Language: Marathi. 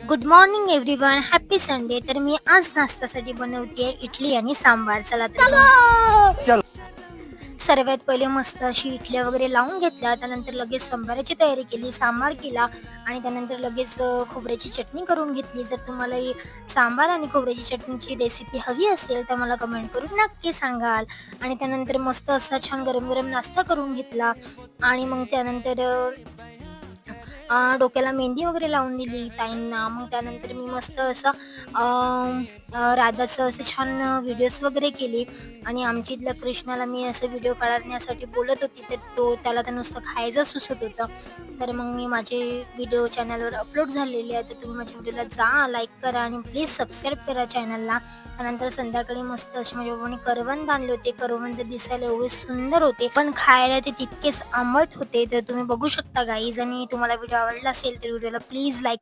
Good morning everyone, happy Sunday. तर मी आज नाश्त्यासाठी बनवते इडली आणि सांबार. चला तर सर्वात पहिले मस्त अशी इडल्या वगैरे लावून घेतल्या. त्यानंतर लगेच सांबाराची तयारी केली, सांबार केला आणि त्यानंतर लगेच खोबऱ्याची चटणी करून घेतली. जर तुम्हाला ही सांबार आणि खोबऱ्याची चटणीची रेसिपी हवी असेल तर मला कमेंट करून नक्की सांगाल. आणि त्यानंतर मस्त असा छान गरम गरम नाश्ता करून घेतला आणि मग त्यानंतर डोक्याला मेहंदी वगैरे लावून दिली ताईंना. मग त्यानंतर मी मस्त असं राधाचं असं छान व्हिडिओज वगैरे केले आणि आमच्या इथल्या कृष्णाला मी असं व्हिडिओ काढण्यासाठी बोलत होती, तर त्याला तर नुसतं खायचं सुचत होतं. तर मग मी माझे व्हिडिओ चॅनलवर अपलोड झालेले आहे, तर तुम्ही माझ्या व्हिडिओला जा, लाईक करा आणि प्लीज सबस्क्राईब करा चॅनलला. त्यानंतर संध्याकाळी मस्त असे माझ्या बाबांनी करवंद आणले होते. करवंद दिसायला एवढे सुंदर होते, पण खायला ते तितकेच आंबट होते. तर तुम्ही बघू शकता गाईज. आणि तुम्हाला व्हिडिओ आवडला असेल तर व्हिडिओला प्लीज लाईक